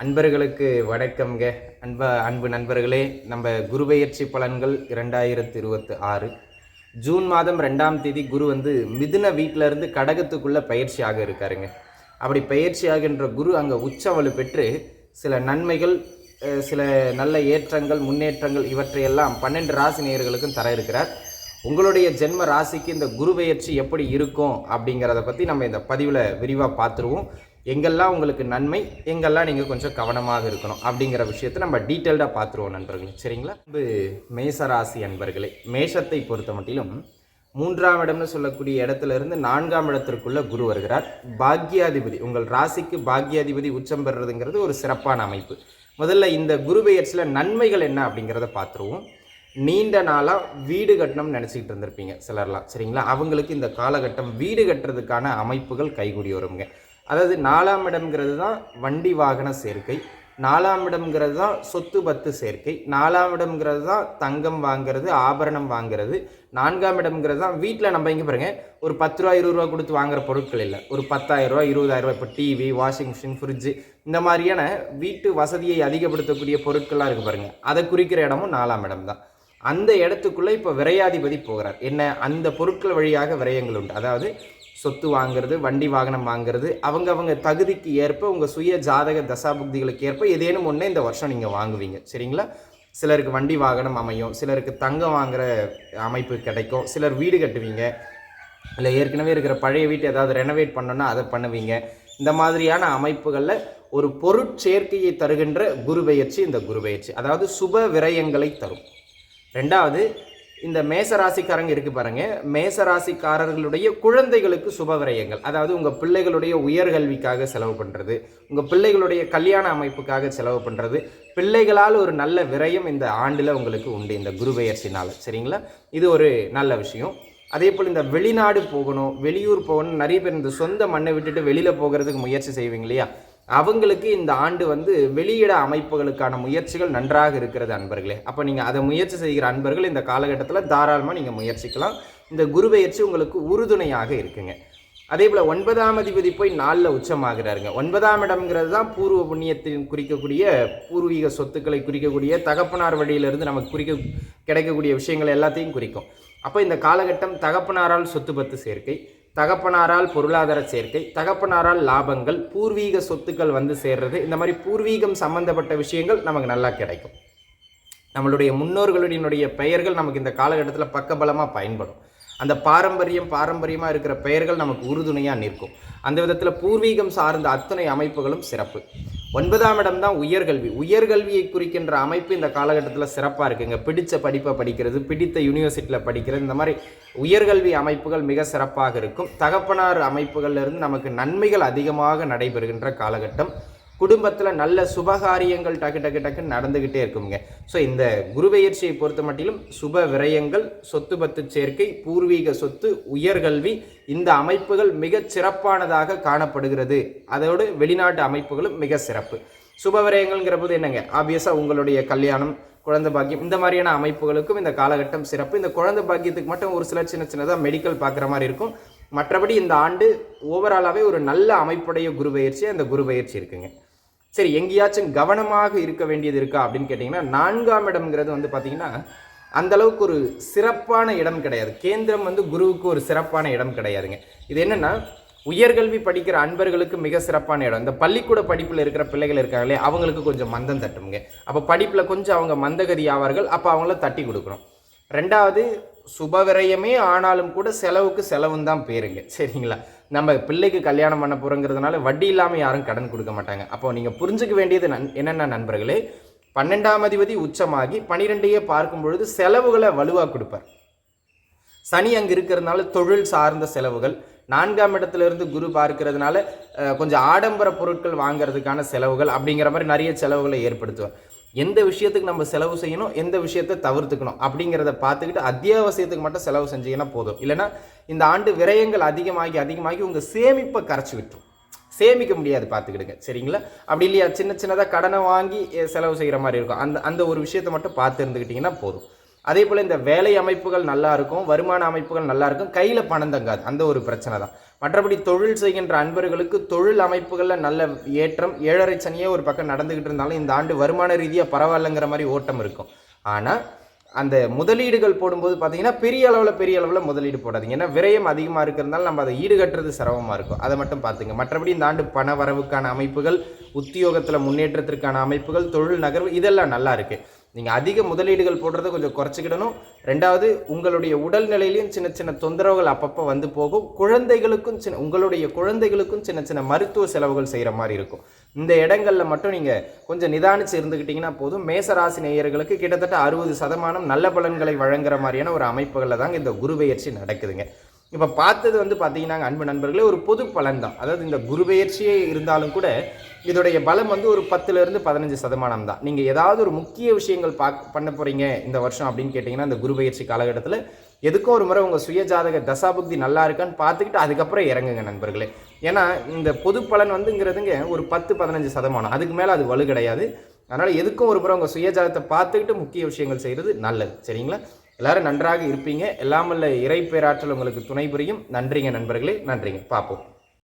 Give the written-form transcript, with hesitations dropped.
அன்பர்களுக்கு வணக்கம்ங்க. அன்பு நண்பர்களே, நம்ம குருபெயர்ச்சி பலன்கள் 2026 ஜூன் மாதம் 2ஆம் தேதி குரு மிதுன வீட்டில இருந்து கடகத்துக்குள்ள பயிற்சியாக இருக்காருங்க. அப்படி பயிற்சியாகின்ற குரு அங்கே உச்சவலு பெற்று சில நன்மைகள், சில நல்ல ஏற்றங்கள், முன்னேற்றங்கள் இவற்றையெல்லாம் 12 ராசி நேயர்களுக்கும் தர இருக்கிறார். உங்களுடைய ஜென்ம ராசிக்கு இந்த குரு பெயர்ச்சி எப்படி இருக்கும் அப்படிங்கிறத பற்றி நம்ம இந்த பதிவில் விரிவாக பார்த்துருவோம். எங்கெல்லாம் உங்களுக்கு நன்மை, எங்கெல்லாம் நீங்கள் கொஞ்சம் கவனமாக இருக்கணும் அப்படிங்கிற விஷயத்தை நம்ம டீட்டெயில்டாக பார்த்துருவோம் நண்பர்களே, சரிங்களா? மேசராசி அன்பர்களே, மேஷத்தை பொறுத்த மட்டிலும் 3ஆம் இடம்னு சொல்லக்கூடிய இடத்துல இருந்து 4ஆம் இடத்திற்குள்ள குரு வருகிறார். பாக்யாதிபதி, உங்கள் ராசிக்கு பாக்யாதிபதி உச்சம் பெறுறதுங்கிறது ஒரு சிறப்பான அமைப்பு. முதல்ல இந்த குரு பெயர்ச்சியில் நன்மைகள் என்ன அப்படிங்கிறத பார்த்துருவோம். நீண்ட நாளாக வீடு கட்டணும்னு நினச்சிக்கிட்டு இருந்திருப்பீங்க சிலர்லாம், சரிங்களா? அவங்களுக்கு இந்த காலகட்டம் வீடு கட்டுறதுக்கான அமைப்புகள் கைகூடி வருங்க. அதாவது 4ஆம் இடம்ங்கிறது தான் வண்டி வாகன சேர்க்கை, 4ஆம் இடம்ங்கிறது தான் சொத்து பத்து சேர்க்கை, 4ஆம் இடம்ங்கிறது தான் தங்கம் வாங்கிறது, ஆபரணம் வாங்கிறது, 4ஆம் இடம்ங்கிறது தான் வீட்டில் நம்ம இங்கே பாருங்கள் ஒரு 10 ரூபா 20 ரூபா கொடுத்து வாங்குற பொருட்கள் இல்லை, ஒரு 10,000 ரூபா 20,000 ரூபா. இப்போ டிவி, வாஷிங் மிஷின், ஃப்ரிட்ஜு, இந்த மாதிரியான வீட்டு வசதியை அதிகப்படுத்தக்கூடிய பொருட்கள்லாம் இருக்குது பாருங்கள். அதை குறிக்கிற இடமும் 4ஆம் இடம் தான். அந்த இடத்துக்குள்ளே இப்போ விரையாதிபதி போகிறார். என்ன, அந்த பொருட்கள் வழியாக விரயங்கள் உண்டு. அதாவது சொத்து வாங்கிறது, வண்டி வாகனம் வாங்கிறது, அவங்க தகுதிக்கு ஏற்ப, உங்கள் சுய ஜாதக தசாபுக்திகளுக்கு ஏற்ப ஏதேனும் ஒன்று இந்த வருஷம் நீங்கள் வாங்குவீங்க, சரிங்களா? சிலருக்கு வண்டி வாகனம் அமையும், சிலருக்கு தங்கம் வாங்குகிற அமைப்பு கிடைக்கும், சிலர் வீடு கட்டுவீங்க, இல்லை ஏற்கனவே இருக்கிற பழைய வீட்டை ஏதாவது ரெனோவேட் பண்ணோன்னா அதை பண்ணுவீங்க. இந்த மாதிரியான அமைப்புகளில் ஒரு பொருட்சேர்க்கையை தருகின்ற குரு பெயர்ச்சி இந்த குரு பெயர்ச்சி, அதாவது சுப விரயங்களை தரும். ரெண்டாவது, இந்த மேசராசிக்காரங்க இருக்குது பாருங்க, மேசராசிக்காரர்களுடைய குழந்தைகளுக்கு சுப விரயங்கள், அதாவது உங்கள் பிள்ளைகளுடைய உயர்கல்விக்காக செலவு பண்ணுறது, உங்கள் பிள்ளைகளுடைய கல்யாண அமைப்புக்காக செலவு பண்ணுறது, பிள்ளைகளால் ஒரு நல்ல விரயம் இந்த ஆண்டில் உங்களுக்கு உண்டு இந்த குரு பெயர்ச்சினால், சரிங்களா? இது ஒரு நல்ல விஷயம். அதே போல் இந்த வெளிநாடு போகணும், வெளியூர் போகணும், நிறைய பேர் இந்த சொந்த மண்ணை விட்டுட்டு வெளியில் போகிறதுக்கு முயற்சி செய்வீங்க இல்லையா? அவங்களுக்கு இந்த ஆண்டு வெளியிட அமைப்புகளுக்கான முயற்சிகள் நன்றாக இருக்கிறது அன்பர்களே. அப்போ நீங்கள் அதை முயற்சி செய்கிற அன்பர்கள் இந்த காலகட்டத்தில் தாராளமாக நீங்கள் முயற்சிக்கலாம். இந்த குரு பெயர்ச்சி உங்களுக்கு உறுதுணையாக இருக்குங்க. அதே போல் 9ஆம் அதிபதி போய் 4ல் உச்சமாகிறாருங்க. 9ஆம் இடம்ங்கிறது தான் பூர்வ புண்ணியத்தின் குறிக்கக்கூடிய, பூர்வீக சொத்துக்களை குறிக்கக்கூடிய, தகப்பனார் வழியிலிருந்து நமக்கு கிடைக்கக்கூடிய விஷயங்கள் எல்லாத்தையும் குறிக்கும். அப்போ இந்த காலகட்டம் தகப்பனாரால் சொத்து பத்து சேர்க்கை, தகப்பனாரால் பொருளாதார சேர்க்கை, தகப்பனாரால் லாபங்கள், பூர்வீக சொத்துக்கள் சேர்றது, இந்த மாதிரி பூர்வீகம் சம்பந்தப்பட்ட விஷயங்கள் நமக்கு நல்லா கிடைக்கும். நம்மளுடைய முன்னோர்களுடைய பெயர்கள் நமக்கு இந்த காலகட்டத்தில் பக்கபலமாக பயன்படும். அந்த பாரம்பரியமாக இருக்கிற பெயர்கள் நமக்கு உறுதுணையாக நிற்கும். அந்த விதத்தில் பூர்வீகம் சார்ந்த அத்தனை அமைப்புகளும் சிறப்பு. 9ஆம் இடம் தான் உயர்கல்வியை குறிக்கின்ற அமைப்பு இந்த காலகட்டத்தில் சிறப்பாக இருக்குங்க. பிடித்த படிப்பை படிக்கிறது, பிடித்த யூனிவர்சிட்டியில் படிக்கிறது, இந்த மாதிரி உயர்கல்வி அமைப்புகள் மிக சிறப்பாக இருக்கும். தகப்பனார் அமைப்புகள்லேருந்து நமக்கு நன்மைகள் அதிகமாக நடைபெறுகின்ற காலகட்டம். குடும்பத்தில் நல்ல சுபகாரியங்கள் டக்குன்னு நடந்துக்கிட்டே இருக்குங்க. ஸோ இந்த குரு பெயர்ச்சியை பொறுத்த மட்டிலும் சுப விரயங்கள், சொத்து பத்து சேர்க்கை, பூர்வீக சொத்து, உயர்கல்வி, இந்த அமைப்புகள் மிக சிறப்பானதாக காணப்படுகிறது. அதோடு வெளிநாட்டு அமைப்புகளும் மிக சிறப்பு. சுப விரயங்கள்ங்கிற போது என்னங்க, ஆப்வியஸாக உங்களுடைய கல்யாணம், குழந்தை பாக்கியம், இந்த மாதிரியான அமைப்புகளுக்கும் இந்த காலகட்டம் சிறப்பு. இந்த குழந்தை பாக்கியத்துக்கு மட்டும் ஒரு சில சின்னதாக மெடிக்கல் பார்க்குற மாதிரி இருக்கும். மற்றபடி இந்த ஆண்டு ஓவராலாகவே ஒரு நல்ல அமைப்புடைய குரு பெயர்ச்சி அந்த குரு பெயர்ச்சி இருக்குங்க. சரி, எங்கேயாச்சும் கவனமாக இருக்க வேண்டியது இருக்கா அப்படின்னு கேட்டிங்கன்னா, 4ஆம் இடம்ங்கிறது பார்த்தீங்கன்னா அந்தளவுக்கு ஒரு சிறப்பான இடம் கிடையாது. கேந்திரம் குருவுக்கு ஒரு சிறப்பான இடம் கிடையாதுங்க. இது என்னென்னா, உயர்கல்வி படிக்கிற அன்பர்களுக்கு மிக சிறப்பான இடம். இந்த பள்ளிக்கூட படிப்பில் இருக்கிற பிள்ளைகள் இருக்காங்களே, அவங்களுக்கு கொஞ்சம் மந்தம் தட்டுங்க. அப்போ படிப்பில் கொஞ்சம் அவங்க மந்தகதி ஆவார்கள். அப்போ அவங்கள தட்டி கொடுக்கணும். ரெண்டாவது, சுபவிரயமே ஆனாலும் கூட செலவுக்கு செலவும் தான் பேருங்க, சரிங்களா? நம்ம பிள்ளைக்கு கல்யாணம் பண்ண போகிறோங்கிறதுனால வட்டி இல்லாமல் யாரும் கடன் கொடுக்க மாட்டாங்க. அப்போ நீங்கள் புரிஞ்சுக்க வேண்டியது என்னென்ன நண்பர்களே, 12ஆம் அதிபதி உச்சமாகி 12ஐயே பார்க்கும் பொழுது செலவுகளை வலுவாக கொடுப்பார். சனி அங்கே இருக்கிறதுனால தொழில் சார்ந்த செலவுகள், 4ஆம் இடத்துலேருந்து குரு பார்க்கிறதுனால கொஞ்சம் ஆடம்பர பொருட்கள் வாங்கிறதுக்கான செலவுகள், அப்படிங்கிற மாதிரி நிறைய செலவுகளை ஏற்படுத்துவார். எந்த விஷயத்துக்கு நம்ம செலவு செய்யணும், எந்த விஷயத்தை தவிர்த்துக்கணும் அப்படிங்கிறத பார்த்துக்கிட்டு அத்தியாவசியத்துக்கு மட்டும் செலவு செஞ்சீங்கன்னா போதும். இல்லைனா இந்த ஆண்டு விரயங்கள் அதிகமாகி உங்கள் சேமிப்பை கரைச்சி விட்டுரும். சேமிக்க முடியாது, பார்த்துக்கிடுங்க, சரிங்களா? அப்படி இல்லையா, சின்னதாக கடனை வாங்கி செலவு செய்கிற மாதிரி இருக்கும். அந்த ஒரு விஷயத்தை மட்டும் பார்த்து இருந்துக்கிட்டிங்கன்னா போதும். அதே போல் இந்த வேலை அமைப்புகள் நல்லா இருக்கும், வருமான அமைப்புகள் நல்லா இருக்கும், கையில் பணம் தங்காது, அந்த ஒரு பிரச்சனை தான். மற்றபடி தொழில் செய்கின்ற அன்பர்களுக்கு தொழில் அமைப்புகளில் நல்ல ஏற்றம், 7.5 சனியே ஒரு பக்கம் நடந்துக்கிட்டு இருந்தாலும் இந்த ஆண்டு வருமான ரீதியாக பரவாயில்லைங்கிற மாதிரி ஓட்டம் இருக்கும். ஆனால் அந்த முதலீடுகள் போடும்போது பார்த்தீங்கன்னா பெரிய அளவில் முதலீடு போடாதீங்க. ஏன்னா விரயம் அதிகமாக இருக்கிறதுனால நம்ம அதை ஈடுகட்டுறது சிரமமாக இருக்கும். அதை மட்டும் பார்த்துங்க. மற்றபடி இந்த ஆண்டு பண வரவுக்கான அமைப்புகள், உத்தியோகத்தில் முன்னேற்றத்திற்கான அமைப்புகள், தொழில் நகர்வு இதெல்லாம் நல்லா இருக்குது. நீங்கள் அதிக முதலீடுகள் போடுறத கொஞ்சம் குறைச்சிக்கிடணும். ரெண்டாவது, உங்களுடைய உடல்நிலையிலையும் சின்ன சின்ன தொந்தரவுகள் அப்பப்போ வந்து போகும். உங்களுடைய குழந்தைகளுக்கும் சின்ன சின்ன மருத்துவ செலவுகள் செய்கிற மாதிரி இருக்கும். இந்த இடங்களில் மட்டும் நீங்கள் கொஞ்சம் நிதானித்து இருந்துக்கிட்டிங்கன்னா போதும். மேசராசி நேயர்களுக்கு கிட்டத்தட்ட 60% நல்ல பலன்களை வழங்குற மாதிரியான ஒரு அமைப்புகளில் தாங்க இந்த குரு பெயர்ச்சி நடக்குதுங்க. இப்போ பார்த்தது வந்து பார்த்தீங்கன்னா அன்பு நண்பர்களே, ஒரு பொது பலன் தான். அதாவது இந்த குரு பெயர்ச்சியே இருந்தாலும் கூட இதோடைய பலம் வந்து ஒரு 10லிருந்து 15% தான். நீங்கள் ஏதாவது ஒரு முக்கிய விஷயங்கள் பண்ண போகிறீங்க இந்த வருஷம் அப்படின்னு கேட்டிங்கன்னா, இந்த குரு பெயர்ச்சி காலகட்டத்தில் எதுக்கும் ஒரு முறை உங்கள் சுயஜாதக தசாபுக்தி நல்லா இருக்கான்னு பார்த்துக்கிட்டு அதுக்கப்புறம் இறங்குங்க நண்பர்களே. ஏன்னா இந்த பொது பலன் வந்துங்கிறதுங்க ஒரு 10-15%, அதுக்கு மேலே அது வலு கிடையாது. அதனால் எதுக்கும் ஒரு முறை உங்கள் சுயஜாதகத்தை பார்த்துக்கிட்டு முக்கிய விஷயங்கள் செய்கிறது நல்லது. சரிங்களா? எல்லாரும் நன்றாக இருப்பீங்க. எல்லாமல்ல இறை பேராற்றல் உங்களுக்கு துணை புரியும். நன்றிங்க நண்பர்களே, நன்றிங்க. பார்ப்போம்.